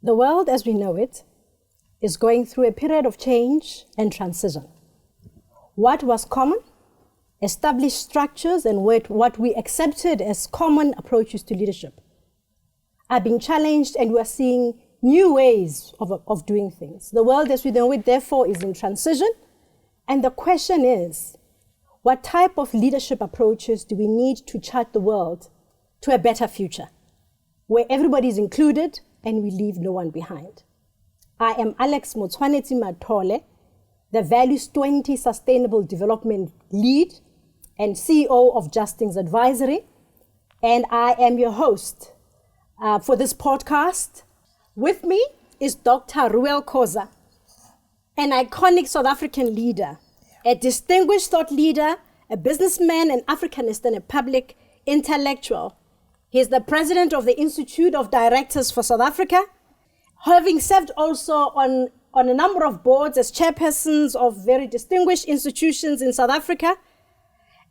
The world as we know it is going through a period of change and transition. What was common, established structures, and what we accepted as common approaches to leadership are being challenged, and we're seeing new ways of doing things. The world as we know it, therefore, is in transition. And the question is, what type of leadership approaches do we need to chart the world to a better future, where everybody is included and we leave no one behind? I am Alex Mathole, the Values 20 Sustainable Development Lead and CEO of Justings Advisory, and I am your host for this podcast. With me is Dr. Reuel Khoza, an iconic South African leader, a distinguished thought leader, a businessman, an Africanist, and a public intellectual. He is the president of the Institute of Directors for South Africa, having served also on a number of boards as chairpersons of very distinguished institutions in South Africa.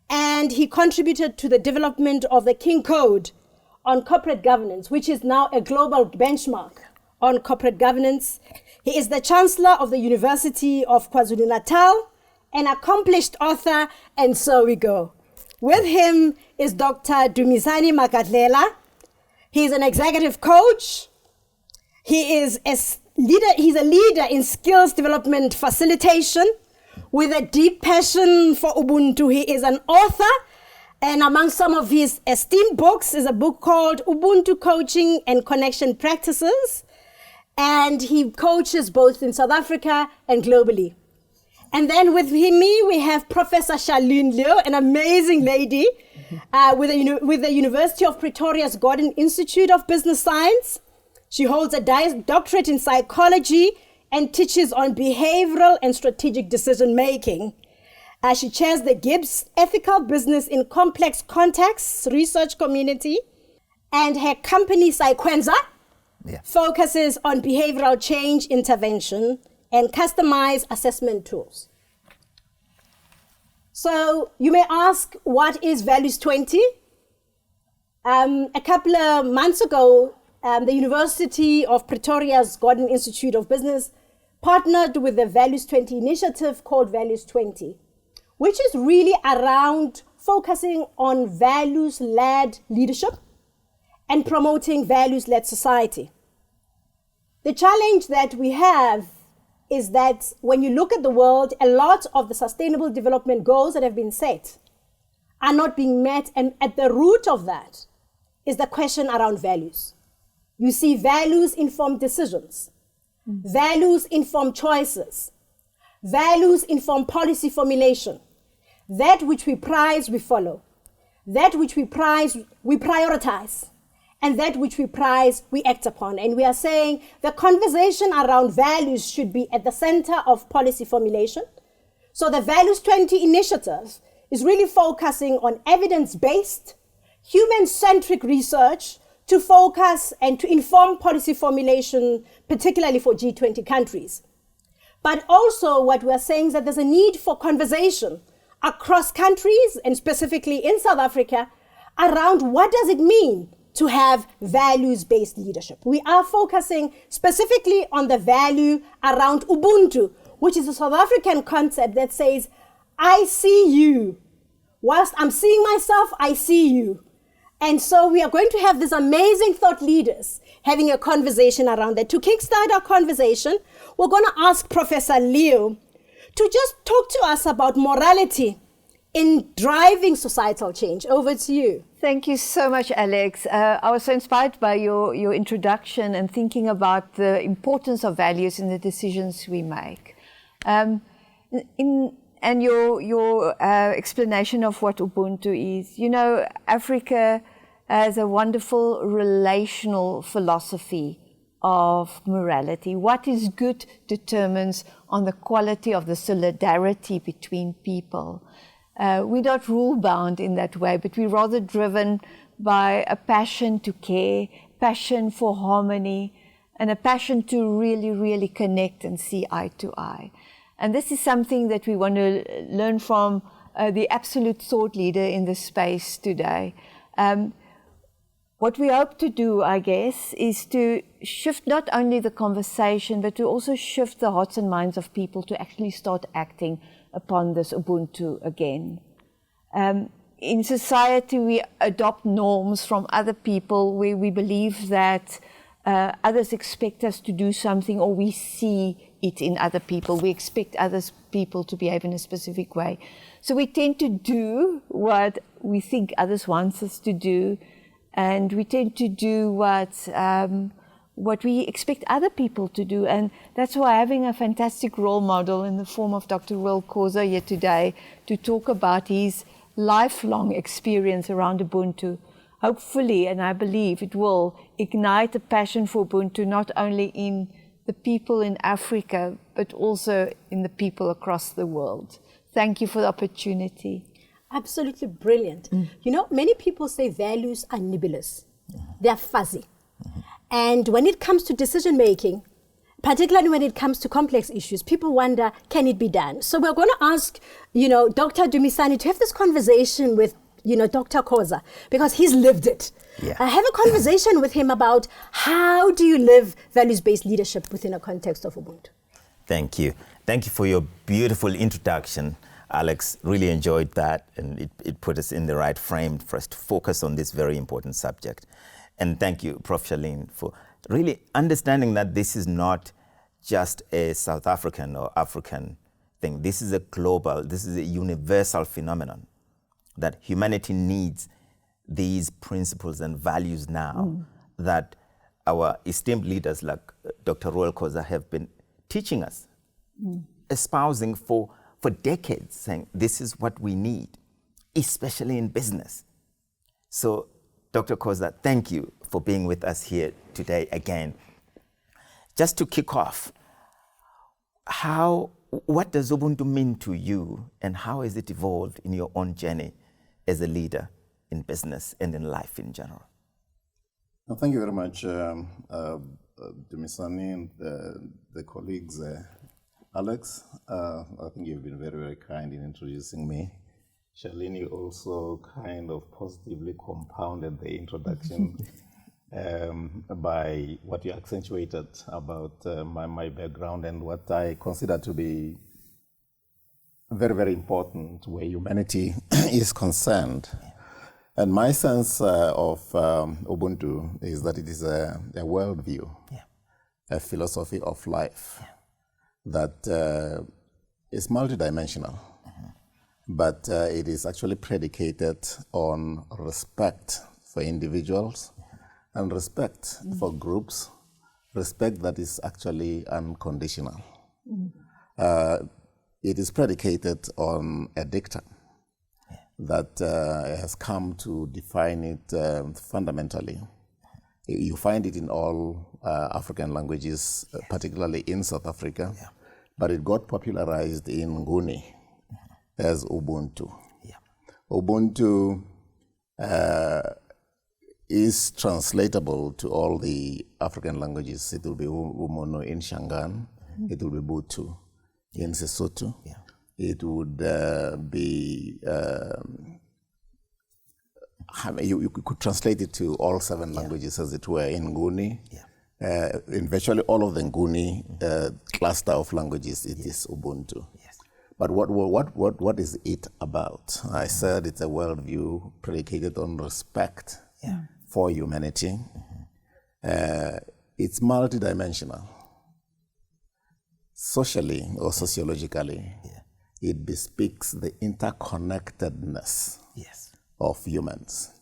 And he contributed to the development of the King Code on corporate governance, which is now a global benchmark on corporate governance. He is the Chancellor of the University of KwaZulu-Natal, an accomplished author, and so we go. With him is Dr. Dumisani Magadlela. He is an executive coach. He is he's a leader in skills development facilitation with a deep passion for Ubuntu. He is an author, and among some of his esteemed books is a book called Ubuntu Coaching and Connection Practices. And he coaches both in South Africa and globally. And then with me, we have Professor Charlene Lew, an amazing lady with the University of Pretoria's Gordon Institute of Business Science. She holds a doctorate in psychology and teaches on behavioral and strategic decision making. She chairs the GIBS Ethical Business in Complex Contexts research community, and her company, Psyquenza, focuses on behavioral change intervention and customized assessment tools. So you may ask, what is Values 20? A couple of months ago, the University of Pretoria's Gordon Institute of Business partnered with the Values 20 initiative called Values 20, which is really around focusing on values-led leadership and promoting values-led society. The challenge that we have is that when you look at the world, a lot of the sustainable development goals that have been set are not being met, and at the root of that is the question around values. You see, values inform decisions. Values inform choices. Values inform policy formulation. That which we prize, we follow. That which we prize, we prioritize. And that which we prize, we act upon. And we are saying the conversation around values should be at the center of policy formulation. So the Values 20 initiative is really focusing on evidence-based, human-centric research to focus and to inform policy formulation, particularly for G20 countries. But also what we're saying is that there's a need for conversation across countries, and specifically in South Africa, around what does it mean to have values-based leadership. We are focusing specifically on the value around Ubuntu, which is a South African concept that says, I see you. Whilst I'm seeing myself, I see you. And so we are going to have these amazing thought leaders having a conversation around that. To kickstart our conversation, we're going to ask Professor Lew to just talk to us about morality in driving societal change. Over to you. Thank you so much, Alex. I was so inspired by your introduction and thinking about the importance of values in the decisions we make. And your explanation of what Ubuntu is. You know, Africa has a wonderful relational philosophy of morality. What is good determines on the quality of the solidarity between people. We're not rule-bound in that way, but we're rather driven by a passion to care, passion for harmony, and a passion to really, really connect and see eye to eye. And this is something that we want to learn from the absolute thought leader in this space today. what we hope to do, I guess, is to shift not only the conversation, but to also shift the hearts and minds of people to actually start acting upon this Ubuntu again. In society, we adopt norms from other people where we believe that others expect us to do something, or we see it in other people. We expect other people to behave in a specific way. So we tend to do what we think others want us to do, and we tend to do what we expect other people to do. And that's why having a fantastic role model in the form of Dr. Reuel Khoza here today to talk about his lifelong experience around Ubuntu, hopefully, and I believe it will, ignite a passion for Ubuntu not only in the people in Africa, but also in the people across the world. Thank you for the opportunity. Absolutely brilliant. You know, many people say values are nebulous. They're fuzzy. And when it comes to decision making, particularly when it comes to complex issues, people wonder, can it be done? So we're going to ask, Dr. Dumisani to have this conversation with, Dr. Khoza, because he's lived it. Yeah. I have a conversation with him about how do you live values-based leadership within a context of Ubuntu. Thank you. Thank you for your beautiful introduction, Alex. Really enjoyed that, and it put us in the right frame for us to focus on this very important subject. And thank you, Prof. Charlene, for really understanding that this is not just a South African or African thing. This is a global, this is a universal phenomenon, that humanity needs these principles and values now that our esteemed leaders like Dr. Reuel Khoza have been teaching us, espousing for decades, saying this is what we need, especially in business. So, Dr. Khoza, thank you for being with us here today again. Just to kick off, what does Ubuntu mean to you, and how has it evolved in your own journey as a leader in business and in life in general? Well, thank you very much, Dumisani and the colleagues. Alex, I think you've been very, very kind in introducing me. Charlene, you also kind of positively compounded the introduction by what you accentuated about my background and what I consider to be very, very important where humanity is concerned. And my sense of Ubuntu is that it is a worldview, a philosophy of life that is multidimensional. But it is actually predicated on respect for individuals and respect for groups, respect that is actually unconditional. It is predicated on a dictum that has come to define it fundamentally. You find it in all African languages, particularly in South Africa, but it got popularized in Nguni as Ubuntu. Ubuntu is translatable to all the African languages. It will be Umono in Shangaan, it will be Butu in Sesotho, it would be, you could translate it to all 7 languages as it were in Nguni. In virtually all of the Nguni cluster of languages, it is Ubuntu. But what is it about? I said it's a worldview predicated on respect for humanity. It's multidimensional. Socially or sociologically, it bespeaks the interconnectedness of humans.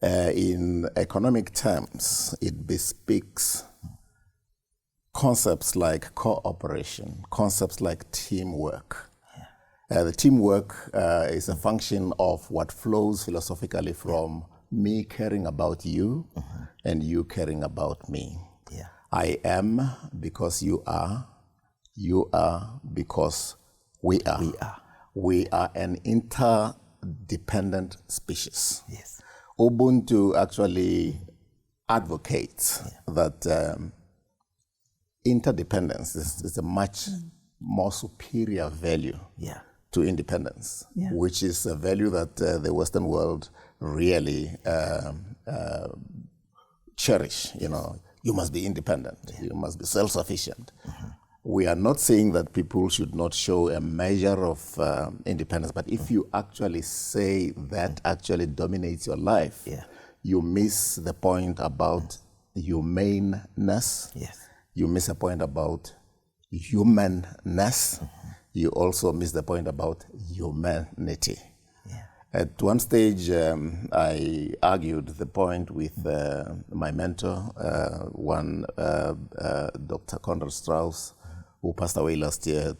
In economic terms, it bespeaks concepts like cooperation, concepts like teamwork. The teamwork is a function of what flows philosophically from me caring about you and you caring about me. I am because you are because we are. We are an interdependent species. Ubuntu actually advocates that interdependence is a much more superior value to independence, which is a value that the Western world really cherish. You must be independent. You must be self-sufficient. We are not saying that people should not show a measure of independence, but if you actually say that actually dominates your life, you miss the point about humaneness. You miss a point about humanness. You also miss the point about humanity. At one stage, I argued the point with my mentor, Dr. Konrad Strauss, who passed away last year,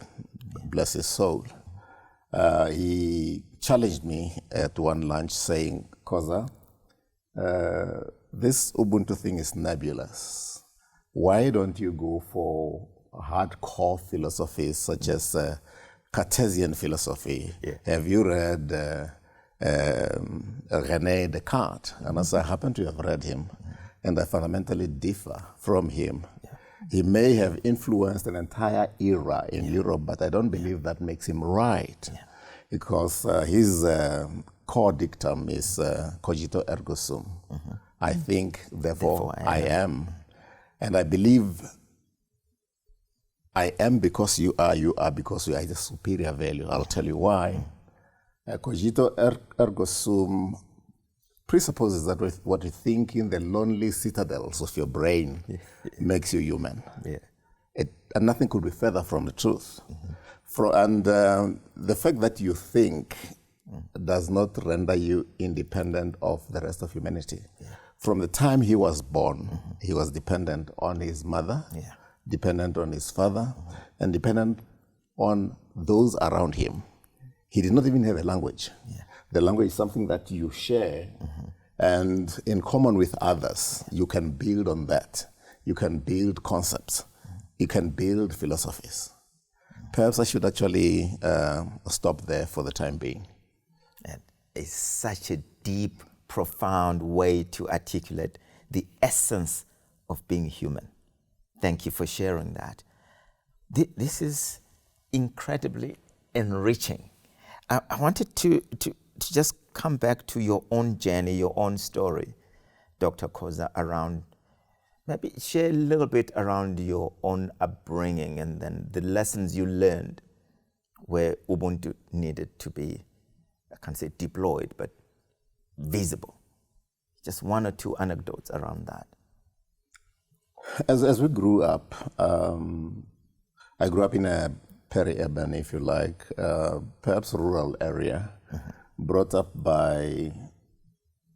bless his soul. He challenged me at one lunch saying, Khoza, this Ubuntu thing is nebulous. Why don't you go for hardcore philosophies such as Cartesian philosophy? Have you read René Descartes? And as I happen to have read him, and I fundamentally differ from him. He may have influenced an entire era in Europe, but I don't believe that makes him right. Because his core dictum is cogito ergo sum. I think, therefore I am. And I believe I am because you are because you are the superior value. I'll tell you why. Cogito ergo sum presupposes that what you think in the lonely citadels of your brain makes you human. And nothing could be further from the truth. The fact that you think does not render you independent of the rest of humanity. From the time he was born, he was dependent on his mother, dependent on his father, and dependent on those around him. He did not even have a language. The language is something that you share, and in common with others, you can build on that. You can build concepts. You can build philosophies. Perhaps I should actually stop there for the time being. And it's such a deep, profound way to articulate the essence of being human. Thank you for sharing that. This is incredibly enriching. I wanted to just come back to your own journey, your own story, Dr. Khoza, around, maybe share a little bit around your own upbringing and then the lessons you learned where Ubuntu needed to be, I can't say deployed, but visible. Just one or two anecdotes around that. As we grew up, I grew up in a peri-urban, if you like, perhaps rural area, brought up by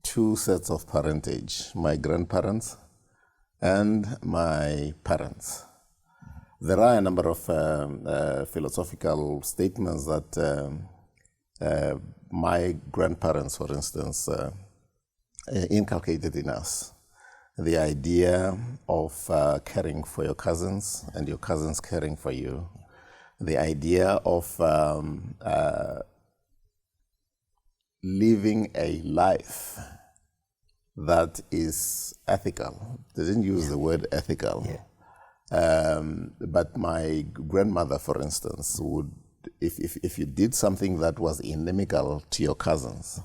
two sets of parentage, my grandparents and my parents. There are a number of philosophical statements that my grandparents, for instance, inculcated in us. The idea of caring for your cousins and your cousins caring for you. The idea of living a life that is ethical. They didn't use the word ethical. But my grandmother, for instance, would, if you did something that was inimical to your cousins,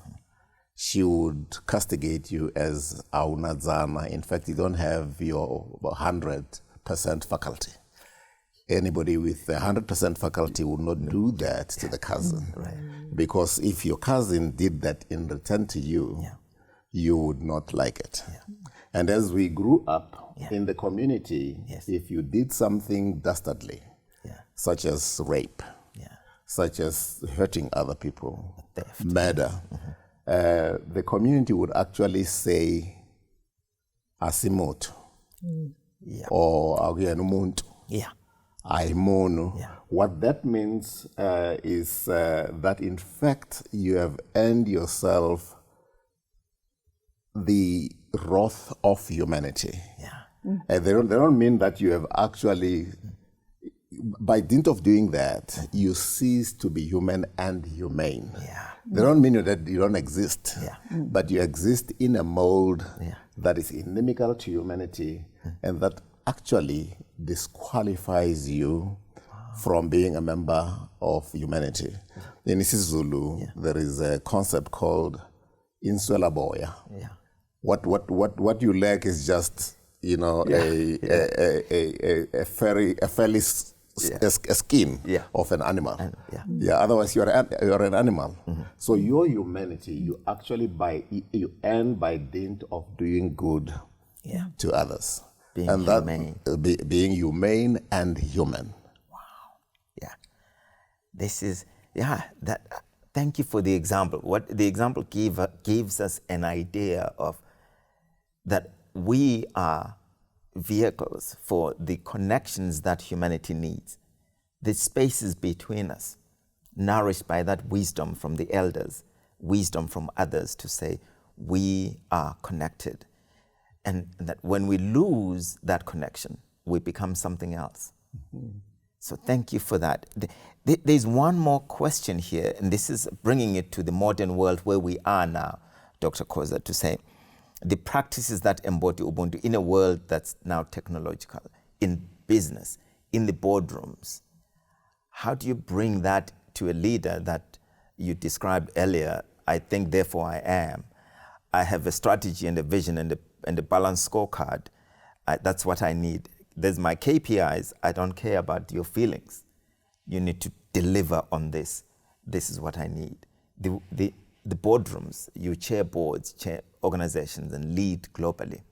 she would castigate you as aunadzana. In fact, you don't have your 100% faculty. Anybody with 100% faculty would not do that to the cousin. Because if your cousin did that in return to you, you would not like it. And as we grew up in the community, if you did something dastardly, such as rape, such as hurting other people, theft, murder, the community would actually say asimoto or aguyanumuntu. What that means is that in fact you have earned yourself the wrath of humanity. They don't mean that you have actually, by dint of doing that, you cease to be human and humane. They don't mean that you don't exist, but you exist in a mold that is inimical to humanity and that actually disqualifies you from being a member of humanity. In isiZulu, there is a concept called inswelaboya. Yeah. What you lack is just, a fairly skin of an animal. Otherwise you're an animal. So your humanity, you actually you earn by dint of doing good to others. Being humane. Being humane and human. Yeah. This is, thank you for the example. What the example gives us an idea of that we are vehicles for the connections that humanity needs, the spaces between us, nourished by that wisdom from the elders, wisdom from others to say we are connected. And that when we lose that connection, we become something else. So thank you for that. There's one more question here, and this is bringing it to the modern world where we are now, Dr. Khoza, to say the practices that embody Ubuntu in a world that's now technological, in business, in the boardrooms. How do you bring that to a leader that you described earlier? I think, therefore I am. I have a strategy and a vision and a balanced scorecard. That's what I need. There's my KPIs. I don't care about your feelings. You need to deliver on this. This is what I need. The boardrooms, you chair boards, chair organizations, and lead globally.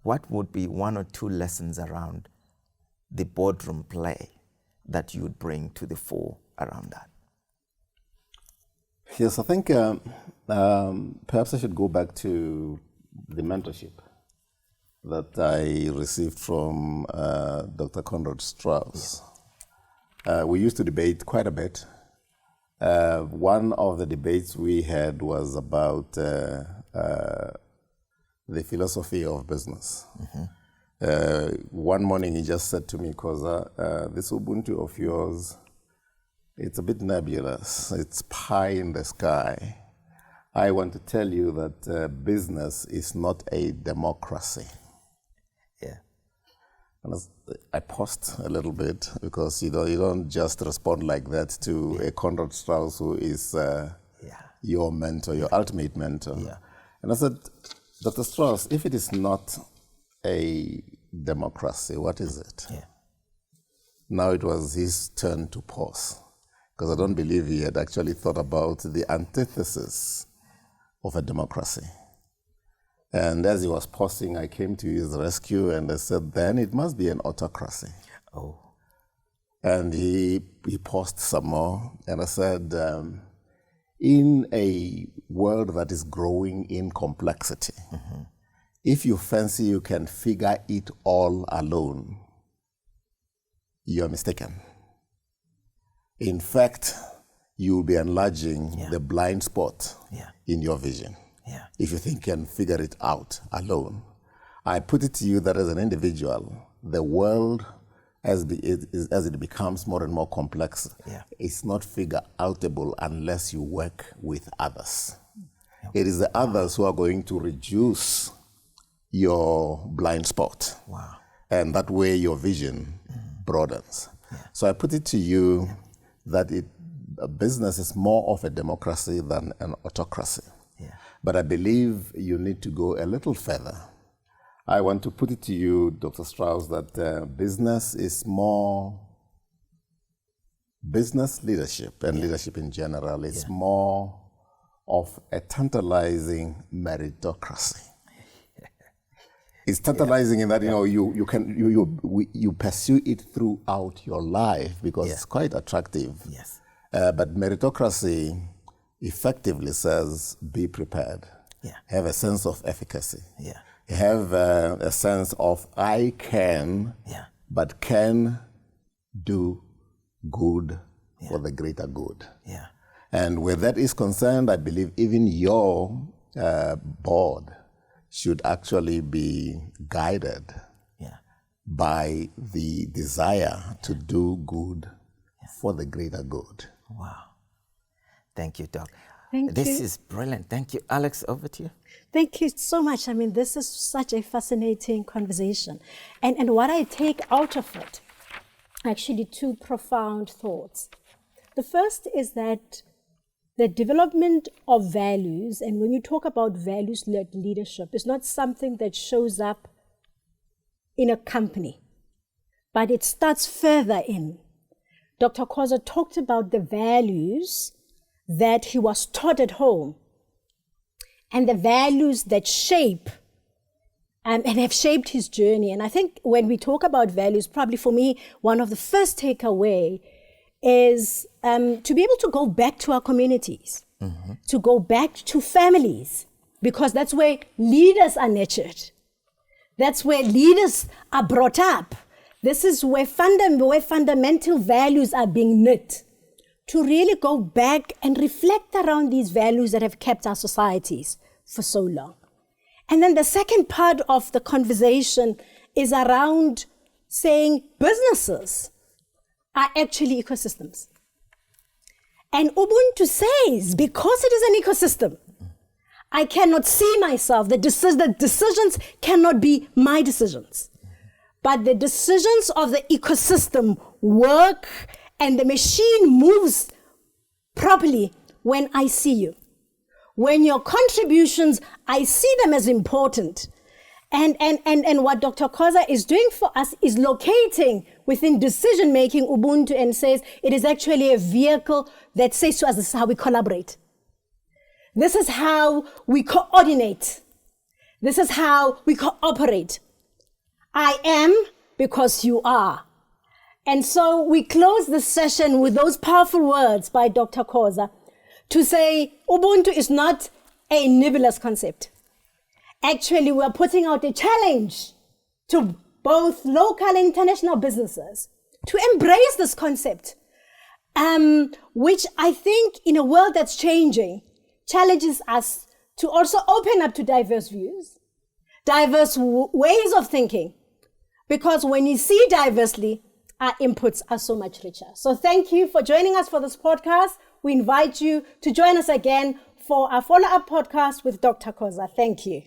What would be one or two lessons around the boardroom play that you would bring to the fore around that? Yes, I think perhaps I should go back to the mentorship that I received from Dr. Conrad Strauss. We used to debate quite a bit. One of the debates we had was about the philosophy of business. One morning he just said to me, Khoza, this Ubuntu of yours, it's a bit nebulous. It's pie in the sky. I want to tell you that business is not a democracy. Yeah. And I paused a little bit because you don't just respond like that to a Conrad Strauss who is your mentor, your ultimate mentor. Yeah. And I said, Dr. Strauss, if it is not a democracy, what is it? Yeah. Now it was his turn to pause, because I don't believe he had actually thought about the antithesis of a democracy. And as he was pausing, I came to his rescue and I said, then it must be an autocracy. Oh. And he paused some more and I said, in a world that is growing in complexity, if you fancy you can figure it all alone, you're mistaken. In fact, you'll be enlarging the blind spot in your vision. Yeah. If you think you can figure it out alone. I put it to you that as an individual, the world, as it becomes more and more complex, is not figure outable unless you work with others. It is the others who are going to reduce your blind spot. Wow. And that way your vision broadens. So I put it to you that business is more of a democracy than an autocracy. Yeah. But I believe you need to go a little further. I want to put it to you, Dr. Strauss, that business is more, business leadership and leadership in general is more of a tantalizing meritocracy. It's tantalizing in that you pursue it throughout your life because it's quite attractive. Yes. But meritocracy effectively says be prepared. Yeah. Have a sense of efficacy. Yeah. Have a sense of I can, but can do good for the greater good. Yeah. And where that is concerned, I believe even your board should actually be guided by the desire to do good for the greater good. Wow. Thank you, Doc. Thank This you. is brilliant. Thank you. Alex, over to you. Thank you so much. I mean, this is such a fascinating conversation. And what I take out of it, actually two profound thoughts. The first is that the development of values, and when you talk about values-led leadership, is not something that shows up in a company, but it starts further in. Dr. Khoza talked about the values that he was taught at home and the values that shape and have shaped his journey. And I think when we talk about values, probably for me, one of the first takeaway is to be able to go back to our communities, to go back to families, because that's where leaders are nurtured. That's where leaders are brought up. This is where fundamental values are being knit, to really go back and reflect around these values that have kept our societies for so long. And then the second part of the conversation is around saying businesses are actually ecosystems. And Ubuntu says, because it is an ecosystem, I cannot see myself. The decisions cannot be my decisions. But the decisions of the ecosystem work, and the machine moves properly when I see you. When your contributions, I see them as important. And what Dr. Khoza is doing for us is locating within decision-making Ubuntu and says it is actually a vehicle that says to us, this is how we collaborate. This is how we coordinate. This is how we cooperate. I am because you are. And so we close this session with those powerful words by Dr. Khoza to say Ubuntu is not a nebulous concept. Actually, we're putting out a challenge to both local and international businesses to embrace this concept, which I think in a world that's changing, challenges us to also open up to diverse views, diverse ways of thinking, because when you see diversely, our inputs are so much richer. So thank you for joining us for this podcast. We invite you to join us again for our follow-up podcast with Dr. Khoza. Thank you.